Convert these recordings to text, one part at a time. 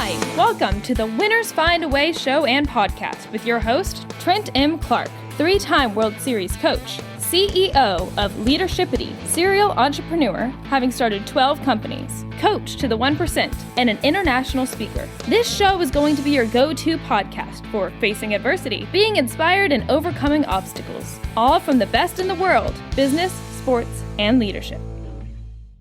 Hi, welcome to the Winners Find a Way show and podcast with your host, Trent M. Clark, 3-time World Series coach, CEO of Leadershipity, serial entrepreneur, having started 12 companies, coach to the 1%, and an international speaker. This show is going to be your go-to podcast for facing adversity, being inspired, and overcoming obstacles, all from the best in the world, business, sports, and leadership.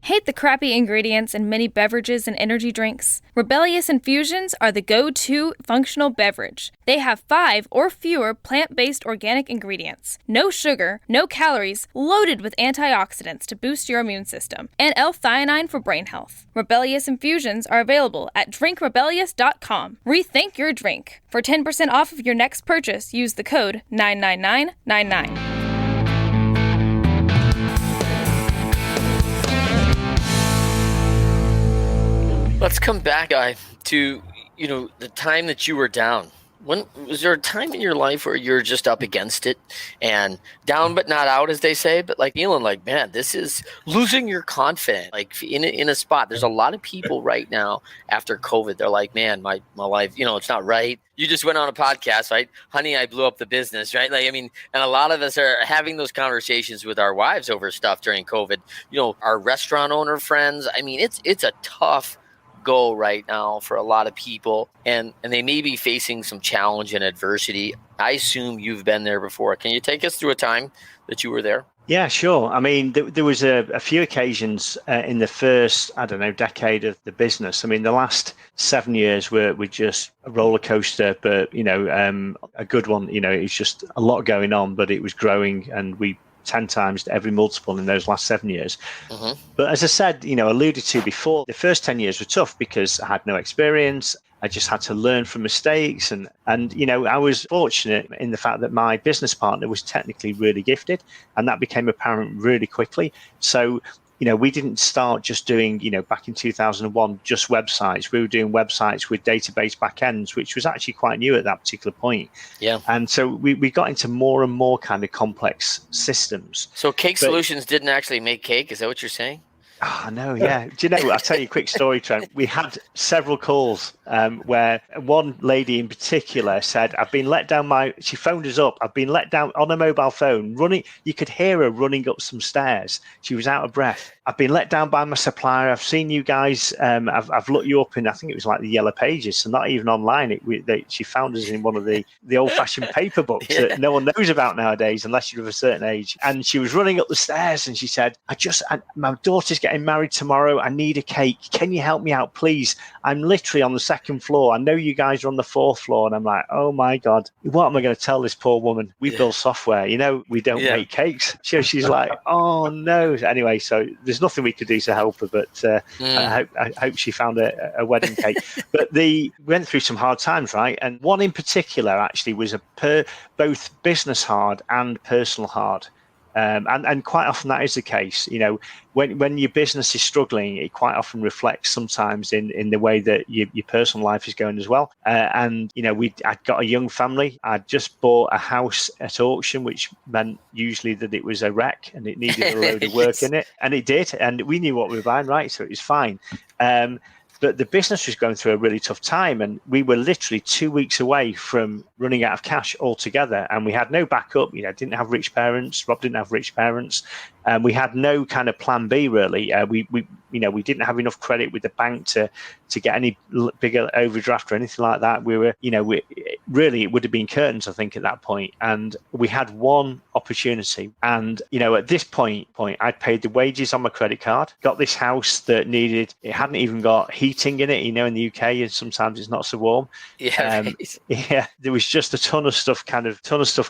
Hate the crappy ingredients in many beverages and energy drinks? Rebellious Infusions are the go-to functional beverage. They have 5 or fewer plant-based organic ingredients, no sugar, no calories, loaded with antioxidants to boost your immune system, and L-theanine for brain health. Rebellious Infusions are available at drinkrebellious.com. Rethink your drink. For 10% off of your next purchase, use the code 99999. Let's come back, Guy, to, the time that you were down. When was there a time in your life where you're just up against it and down but not out, as they say, but like feeling like, man, this is losing your confidence, like in a spot. There's a lot of people right now after COVID. They're like, man, my life, it's not right. You just went on a podcast, right? Honey, I blew up the business, right? And a lot of us are having those conversations with our wives over stuff during COVID. Our restaurant owner friends. It's a tough go right now for a lot of people, and they may be facing some challenge and adversity. I assume you've been there before. Can you take us through a time that you were there? Yeah, sure. There was a few occasions in the first, decade of the business. The last 7 years were just a roller coaster, but, a good one. It's just a lot going on, but it was growing, and we 10 times every multiple in those last 7 years. Mm-hmm. But as I said, alluded to before, the first 10 years were tough because I had no experience. I just had to learn from mistakes. And I was fortunate in the fact that my business partner was technically really gifted, and that became apparent really quickly. So we didn't start just doing, back in 2001, just websites. We were doing websites with database backends, which was actually quite new at that particular point. Yeah. And so we got into more and more kind of complex systems. So Cake Solutions didn't actually make cake. Is that what you're saying? Oh, no, yeah. Do you know, I'll tell you a quick story, Trent. We had several calls where one lady in particular said, I've been let down she phoned us up. I've been let down on a mobile phone, running. You could hear her running up some stairs. She was out of breath. I've been let down by my supplier. I've seen you guys. I've looked you up in, I think it was like the Yellow Pages. So not even online. She found us in one of the old-fashioned paper books that no one knows about nowadays unless you're of a certain age. And she was running up the stairs and she said, my daughter's getting married tomorrow. I need a cake. Can you help me out, please? I'm literally on the 2nd floor. I know you guys are on the 4th floor. And I'm like, oh my God, what am I going to tell this poor woman? We build software, we don't make cakes. She's like, oh no. Anyway, so there's nothing we could do to help her, but I hope she found a wedding cake. But we went through some hard times, right? And one in particular actually was both business hard and personal hard. And quite often that is the case. When your business is struggling, it quite often reflects sometimes in the way that your personal life is going as well. I'd got a young family. I'd just bought a house at auction, which meant usually that it was a wreck and it needed a load of work in it. And it did. And we knew what we were buying, right? So it was fine. But the business was going through a really tough time, and we were literally 2 weeks away from running out of cash altogether. And we had no backup. Didn't have rich parents. Rob didn't have rich parents. We had no kind of plan B really. We didn't have enough credit with the bank to get any bigger overdraft or anything like that. We were, really it would have been curtains, I think, at that point. And we had one opportunity. And at this point, I'd paid the wages on my credit card. Got this house that it hadn't even got heating in it. In the UK, and sometimes it's not so warm. Yeah, right. Yeah. There was just a ton of stuff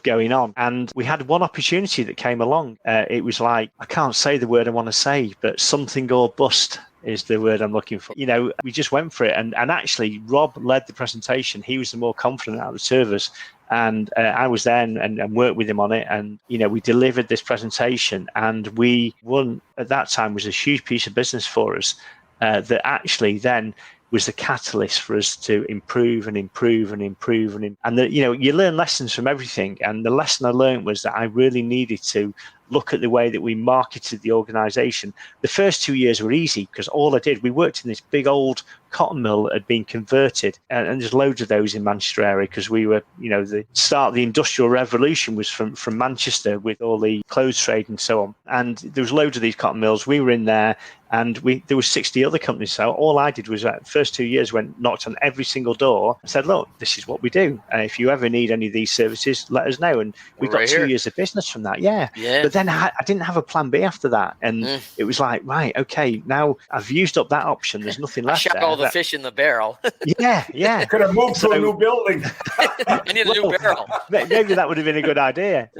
going on. And we had one opportunity that came along. It was like, I can't say the word I want to say, but something or bust is the word I'm looking for. We just went for it. And actually, Rob led the presentation. He was the more confident out of the two of us. And I was there and worked with him on it. And, we delivered this presentation, and we won. At that time was a huge piece of business for us that actually then was the catalyst for us to improve and improve and improve. And you learn lessons from everything. And the lesson I learned was that I really needed to look at the way that we marketed the organization. The first 2 years were easy because all I did, we worked in this big old cotton mill had been converted, and there's loads of those in Manchester area because we were, the start of the Industrial Revolution was from Manchester with all the clothes trade and so on. And there was loads of these cotton mills. We were in there, and there were 60 other companies. So all I did was, the first 2 years, knocked on every single door and said, look, this is what we do. If you ever need any of these services, let us know. And we got 2 years of business from that. Yeah. But then I didn't have a plan B after that. And it was like, right, okay, now I've used up that option. There's nothing left. I shot all the fish in the barrel. Yeah. Could have moved to a new building. I need a new barrel. Maybe that would have been a good idea.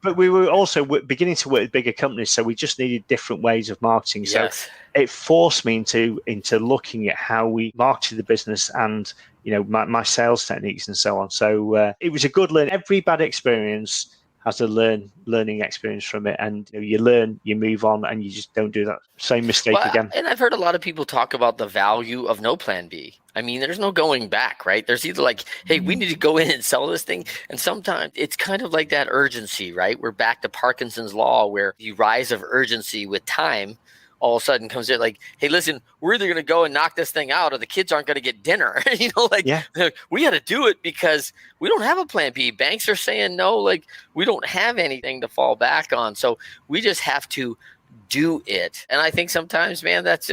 But we were also beginning to work with bigger companies, so we just needed different ways of marketing. So it forced me into looking at how we marketed the business and my sales techniques and so on. So it was a good learn. Every bad experience has a learning experience from it, and you learn, you move on, and you just don't do that same mistake again. And I've heard a lot of people talk about the value of no plan B. I mean, there's no going back, right? There's either like, hey, we need to go in and sell this thing. And sometimes it's kind of like that urgency, right? We're back to Parkinson's law, where the rise of urgency with time all of a sudden comes in like, hey, listen, we're either going to go and knock this thing out or the kids aren't going to get dinner. We got to do it because we don't have a plan B. Banks are saying no, like we don't have anything to fall back on. So we just have to do it. And I think sometimes, man, that's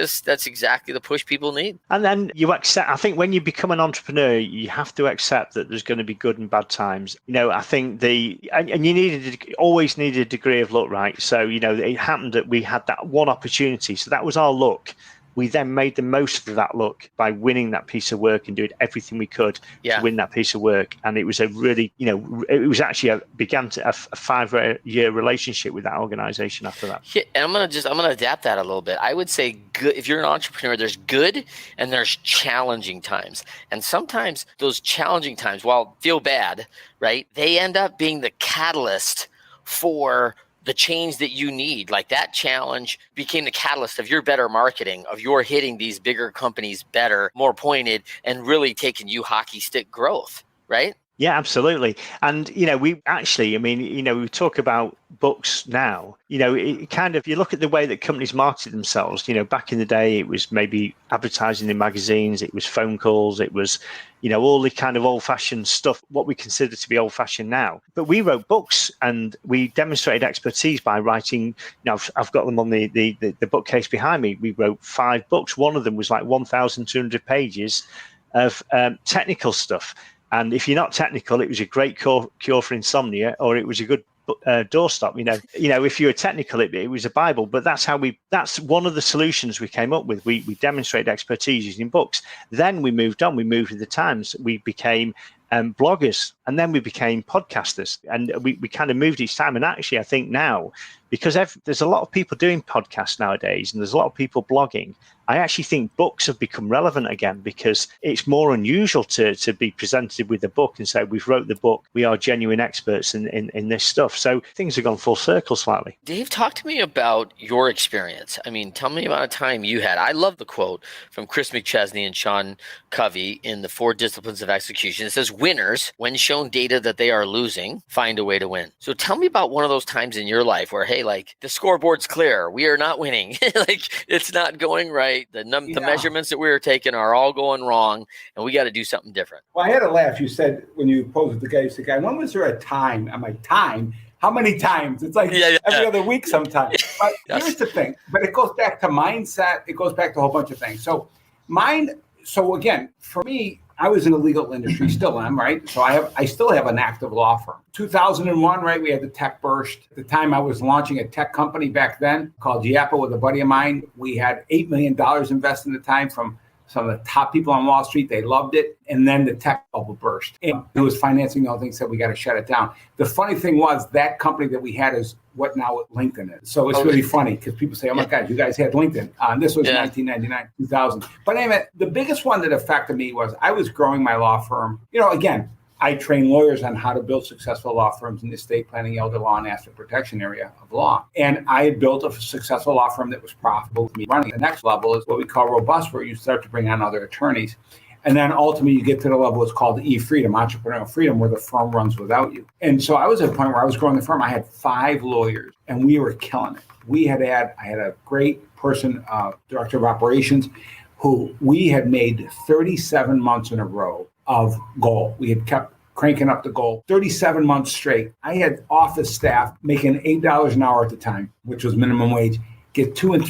exactly the push people need. And then you accept, I think when you become an entrepreneur, you have to accept that there's going to be good and bad times. I think and you always needed a degree of luck, right? So, it happened that we had that one opportunity. So that was our luck. We then made the most of that luck by winning that piece of work and doing everything we could to win that piece of work. And it was a really, it was actually a 5-year relationship with that organization after that. Yeah, and I'm gonna adapt that a little bit. I would say good. If you're an entrepreneur, there's good and there's challenging times. And sometimes those challenging times, while feel bad, right, they end up being the catalyst for the change that you need. Like that challenge became the catalyst of your better marketing, of your hitting these bigger companies better, more pointed, and really taking you hockey stick growth, right? Yeah, absolutely. And, we actually, we talk about books now, it kind of, you look at the way that companies marketed themselves, back in the day, it was maybe advertising in magazines, it was phone calls, it was, all the kind of old fashioned stuff, what we consider to be old fashioned now. But we wrote books and we demonstrated expertise by writing, I've got them on the bookcase behind me. We wrote 5 books. One of them was like 1,200 pages of technical stuff. And if you're not technical, it was a great cure for insomnia, or it was a good doorstop. If you were technical, it was a Bible. But that's one of the solutions we came up with. We demonstrated expertise using books. Then we moved on. We moved with the times. We became bloggers, and then we became podcasters, and we kind of moved each time. And actually, I think now, because there's a lot of people doing podcasts nowadays, and there's a lot of people blogging, I actually think books have become relevant again, because it's more unusual to be presented with a book and say, we've wrote the book, we are genuine experts in this stuff. So things have gone full circle slightly. Dave, talk to me about your experience. I mean, tell me about a time you had. I love the quote from Chris McChesney and Sean Covey in the 4 Disciplines of Execution. It says, winners, when shown data that they are losing, find a way to win. So tell me about one of those times in your life where, hey, like the scoreboard's clear, we are not winning. Like it's not going right. The measurements that we were taking are all going wrong, and we got to do something different. Well, I had to laugh. You said when you posed with the guy, you said, when was there a time? I'm like, time? How many times? It's like every other week sometimes. But here's the thing. But it goes back to mindset. It goes back to a whole bunch of things. So again, for me, I was in the legal industry, still am, right? So I still have an active law firm. 2001, right? We had the tech burst. At the time, I was launching a tech company back then called Yappa with a buddy of mine. We had $8 million invested at the time from some of the top people on Wall Street. They loved it. And then the tech bubble burst. And it was financing all things, said we got to shut it down. The funny thing was that company that we had is what now LinkedIn is. So it's really funny because people say, oh my God, you guys had LinkedIn. This was 1999, 2000. But anyway, the biggest one that affected me was I was growing my law firm. Again, I train lawyers on how to build successful law firms in the estate planning, elder law, and asset protection area of law. And I had built a successful law firm that was profitable with me running. The next level is what we call robust, where you start to bring on other attorneys. And then ultimately you get to the level it's called e-freedom, entrepreneurial freedom, where the firm runs without you. And so I was at a point where I was growing the firm. I had 5 lawyers and we were killing it. I had a great person, director of operations. who we had made 37 months in a row of goal. We had kept cranking up the goal 37 months straight. I had office staff making $8 an hour at the time, which was minimum wage, get $2,000 and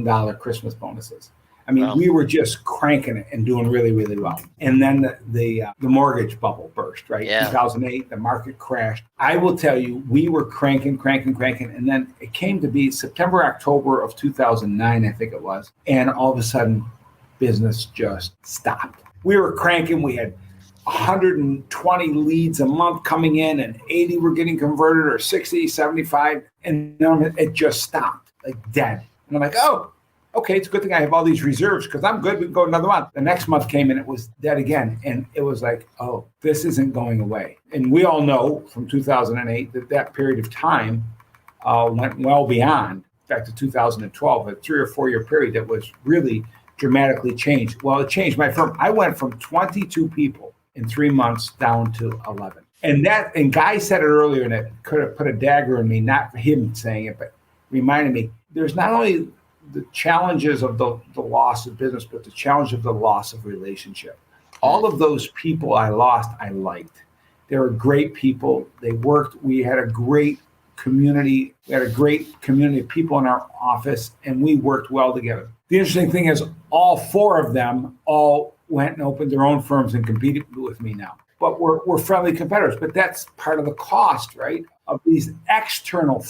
$3,000 Christmas bonuses. I mean, we were just cranking it and doing really, really well. And then the mortgage bubble burst, right? Yeah. 2008, the market crashed. I will tell you, we were cranking. And then it came to be September, October of 2009, I think it was. And all of a sudden, business just stopped. We were cranking. We had 120 leads a month coming in and 80 were getting converted, or 60, 75. And then it just stopped, like dead. And I'm like, oh, okay, it's a good thing I have all these reserves because I'm good. We can go another month. The next month came and it was dead again. And it was like, oh, this isn't going away. And we all know from 2008 that period of time went well beyond, back to 2012, a 3 or 4 year period that was really dramatically changed. Well, it changed my firm. I went from 22 people in 3 months down to 11. And Guy said it earlier, and it could have put a dagger in me, not him saying it, but reminded me, there's not only the challenges of the loss of business, but the challenge of the loss of relationship. All of those people I lost, I liked. They were great people. They worked. We had a great community. We had a great community of people in our office, and we worked well together. The interesting thing is all 4 of them all went and opened their own firms and competed with me now. But we're friendly competitors. But that's part of the cost, right, of these external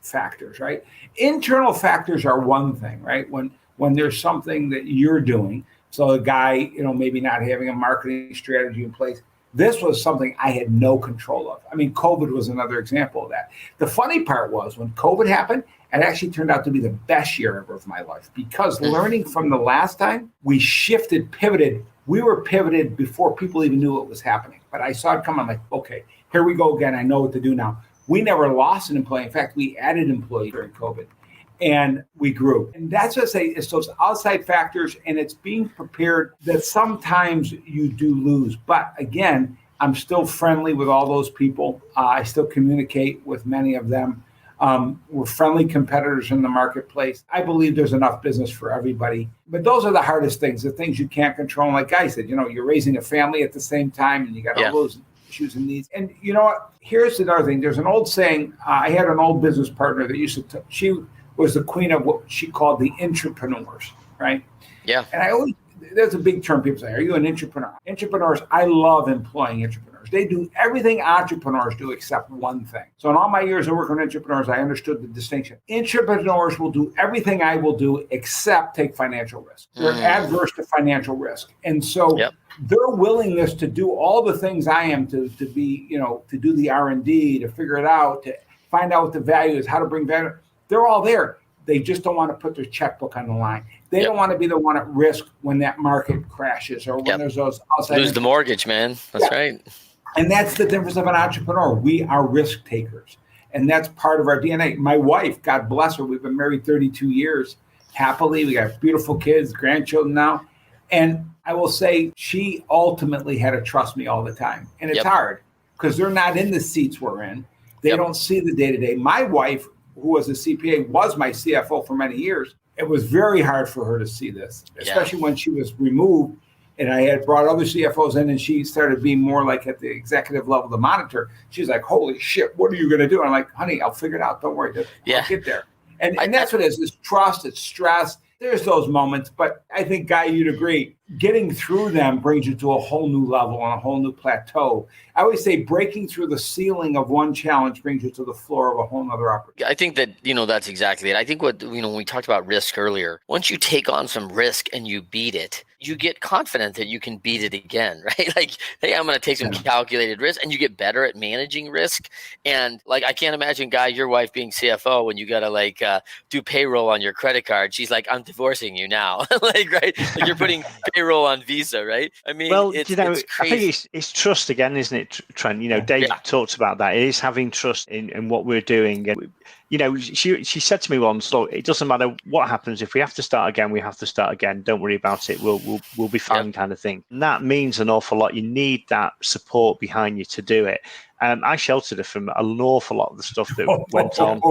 factors, right? Internal factors are one thing, right? When there's something that you're doing, so a guy, maybe not having a marketing strategy in place. This was something I had no control of. I mean, COVID was another example of that. The funny part was when COVID happened, it actually turned out to be the best year ever of my life because learning from the last time, we pivoted. We were pivoted before people even knew what was happening. But I saw it come. I'm like, okay, here we go again. I know what to do now. We never lost an employee. In fact, we added employees during COVID and we grew. And that's what I say, it's those outside factors and it's being prepared that sometimes you do lose. But again, I'm still friendly with all those people. I still communicate with many of them. We're friendly competitors in the marketplace. I believe there's enough business for everybody. But those are the hardest things, the things you can't control. And like Guy said, you're raising a family at the same time and you got all those issues and needs. And you know what? Here's another thing. There's an old saying. I had an old business partner that used to, she was the queen of what she called the entrepreneurs, right? Yeah. And there's a big term people say, are you an entrepreneur? Entrepreneurs, I love employing entrepreneurs. They do everything entrepreneurs do except one thing. So in all my years of working with entrepreneurs, I understood the distinction. Entrepreneurs will do everything I will do except take financial risk. They're adverse to financial risk. And so their willingness to do all the things I am to be, to do the R&D, to figure it out, to find out what the value is, how to bring value, they're all there. They just don't want to put their checkbook on the line. They don't want to be the one at risk when that market crashes or when there's those outside. Lose the mortgage, man. That's right. And that's the difference of an entrepreneur. We are risk takers. And that's part of our DNA. My wife, God bless her, we've been married 32 years happily. We got beautiful kids, grandchildren now. And I will say she ultimately had to trust me all the time. And it's hard because they're not in the seats we're in. They don't see the day-to-day. My wife, who was a CPA, was my CFO for many years. It was very hard for her to see this, especially when she was removed and I had brought other CFOs in and she started being more like at the executive level, the monitor. She's like, holy shit, what are you going to do? And I'm like, honey, I'll figure it out. Don't worry. I'll get there. And that's what it is. It's trust. It's stress. There's those moments. But I think, Guy, you'd agree, getting through them brings you to a whole new level and a whole new plateau. I always say breaking through the ceiling of one challenge brings you to the floor of a whole nother opportunity. I think that, that's exactly it. I think when we talked about risk earlier, once you take on some risk and you beat it, you get confident that you can beat it again, right? Like, hey, I'm going to take some calculated risk, and you get better at managing risk. And like, I can't imagine, Guy, your wife being CFO when you got to do payroll on your credit card. She's like, I'm divorcing you now. Right? Like you're putting payroll on Visa, right? I mean, it's I think it's trust again, isn't it, Trent? Dave talks about that. It is having trust in what we're doing. And, she said to me once, look, it doesn't matter what happens. If we have to start again, we have to start again. Don't worry about it. We'll be fine, kind of thing. And that means an awful lot. You need that support behind you to do it. I sheltered her from an awful lot of the stuff that went on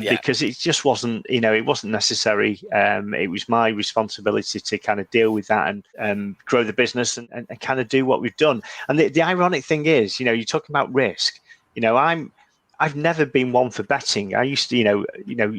because it just wasn't, it wasn't necessary. It was my responsibility to kind of deal with that and grow the business and kind of do what we've done. And the ironic thing is, you're talking about risk. I've never been one for betting. I used to,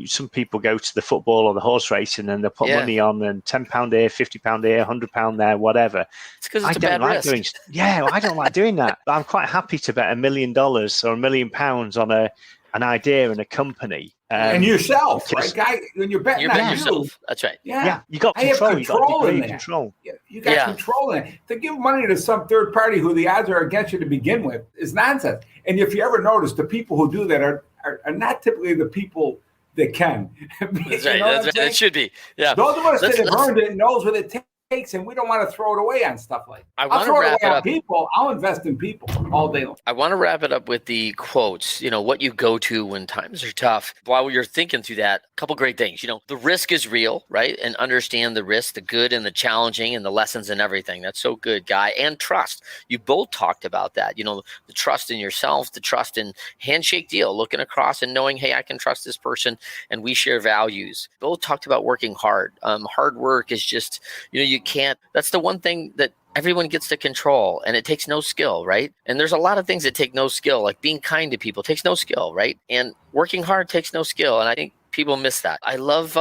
some people go to the football or the horse racing and they'll put money on and £10 here, £50 here, £100 there, whatever. It's because it's a bad risk. I don't like doing that. But I'm quite happy to bet $1 million or £1 million on an idea and a company. And yourself, right, guy? When you're betting on yourself. That's right. Yeah. You got control. You got a degree of control. You got control in it. To give money to some third party who the odds are against you to begin with is nonsense. And if you ever notice, the people who do that are not typically the people that can. That's right. That's right. It should be. Yeah. Those of us that have earned it knows what it takes, and we don't want to throw it away on stuff like that. I'll throw it away on people. I'll invest in people all day long. I want to wrap it up with the quotes, what you go to when times are tough. While you're thinking through that, a couple great things. The risk is real, right? And understand the risk, the good and the challenging and the lessons and everything. That's so good, Guy. And trust. You both talked about that. The trust in yourself, the trust in handshake deal, looking across and knowing, hey, I can trust this person and we share values. Both talked about working hard. Hard work is just, you can't, that's the one thing that everyone gets to control, and it takes no skill, right? And there's a lot of things that take no skill, like being kind to people takes no skill, right? And working hard takes no skill. And I think people miss that. I love,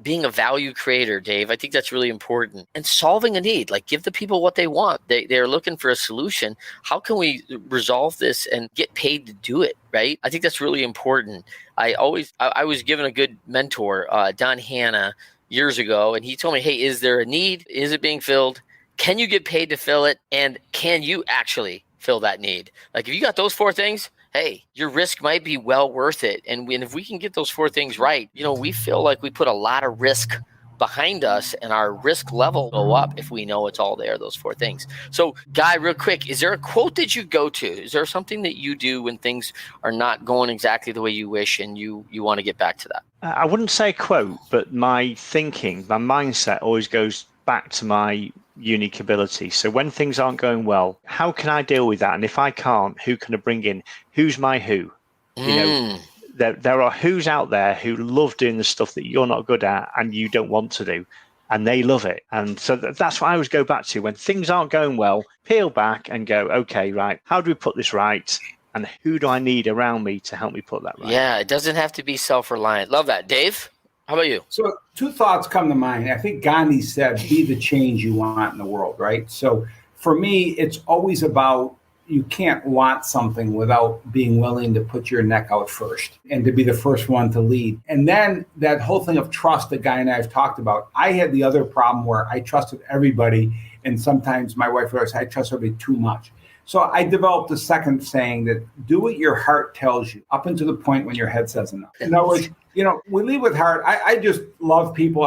being a value creator, Dave. I think that's really important. And solving a need, like give the people what they want. They're looking for a solution. How can we resolve this and get paid to do it, right? I think that's really important. I was given a good mentor, Don Hanna, years ago, and he told me, hey, is there a need? Is it being filled? Can you get paid to fill it? And can you actually fill that need? Like if you got those 4 things, hey, your risk might be well worth it. And if we can get those 4 things right, we feel like we put a lot of risk behind us and our risk level go up if we know it's all there, those 4 things. So Guy, real quick, is there a quote that you go to? Is there something that you do when things are not going exactly the way you wish and you want to get back to that? I wouldn't say a quote, but my thinking, my mindset always goes back to my unique ability. So when things aren't going well, how can I deal with that? And if I can't, who can I bring in? Who's my who? There are who's out there who love doing the stuff that you're not good at and you don't want to do, and they love it. And so that's what I always go back to. When things aren't going well, peel back and go, okay, right, how do we put this right? And who do I need around me to help me put that right? Yeah, it doesn't have to be self-reliant. Love that. Dave, how about you? So 2 thoughts come to mind. I think Gandhi said, be the change you want in the world, right? So for me, it's always about, you can't want something without being willing to put your neck out first and to be the first one to lead. And then that whole thing of trust that Guy and I have talked about, I had the other problem where I trusted everybody. And sometimes my wife would say, I trust everybody too much. So I developed a second saying that do what your heart tells you up until the point when your head says enough. In other words, we lead with heart. I just love people.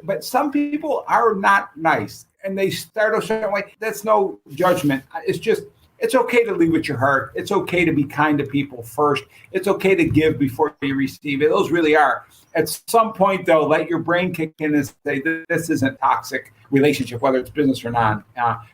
But some people are not nice and they start a certain way. That's no judgment. It's okay to lead with your heart. It's okay to be kind to people first. It's okay to give before you receive it. Those really are. At some point, though, let your brain kick in and say, this isn't toxic relationship, whether it's business or not.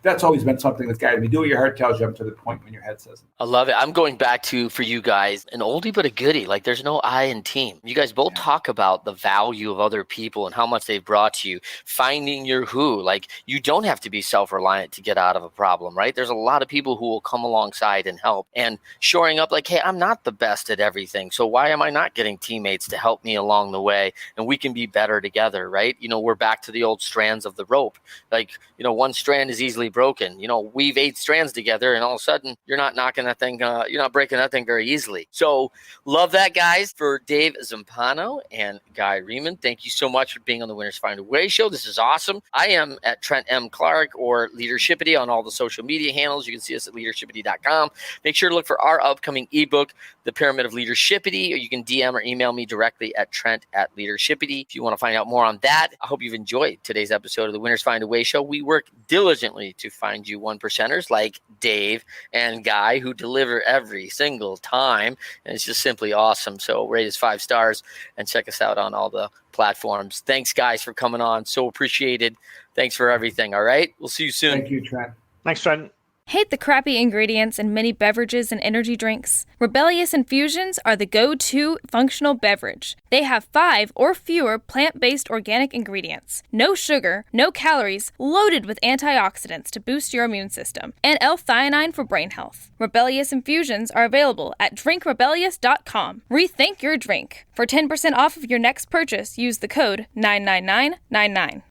That's always been something that's guided me. Do what your heart tells you up to the point when your head says it. I love it. I'm going back to, for you guys, an oldie but a goodie. Like there's no I in team. You guys both talk about the value of other people and how much they've brought to you. Finding your who. Like you don't have to be self-reliant to get out of a problem, right? There's a lot of people who will come alongside and help. And shoring up like, hey, I'm not the best at everything. So why am I not getting teammates to help me along the way? And we can be better together, right? We're back to the old strands of the rope. Like, one strand is easily broken. Weave 8 strands together and all of a sudden you're not knocking that thing, you're not breaking that thing very easily. So love that, guys. For Dave Zumpano and Guy Remond, thank you so much for being on the Winners Find a Way show. This is awesome. I am at Trent M. Clark or Leadershipity on all the social media handles. You can see us at leadershipity.com. Make sure to look for our upcoming ebook, The Pyramid of Leadershipity, or you can DM or email me directly at Trent@Leadershipity. If you want to find out more on that, I hope you've enjoyed today's episode of the Winners Find a Way show. We work diligently to find you 1%ers like Dave and Guy who deliver every single time. And it's just simply awesome. So rate us 5 stars and check us out on all the platforms. Thanks, guys, for coming on. So appreciated. Thanks for everything. All right. We'll see you soon. Thank you, Trent. Thanks, Trent. Hate the crappy ingredients in many beverages and energy drinks? Rebellious Infusions are the go-to functional beverage. They have 5 or fewer plant-based organic ingredients, no sugar, no calories, loaded with antioxidants to boost your immune system, and L-theanine for brain health. Rebellious Infusions are available at drinkrebellious.com. Rethink your drink. For 10% off of your next purchase, use the code 99999.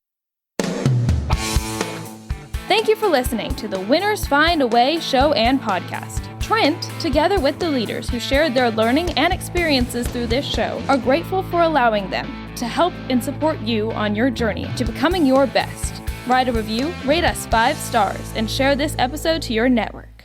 Thank you for listening to the Winners Find a Way show and podcast. Trent, together with the leaders who shared their learning and experiences through this show, are grateful for allowing them to help and support you on your journey to becoming your best. Write a review, rate us 5 stars, and share this episode to your network.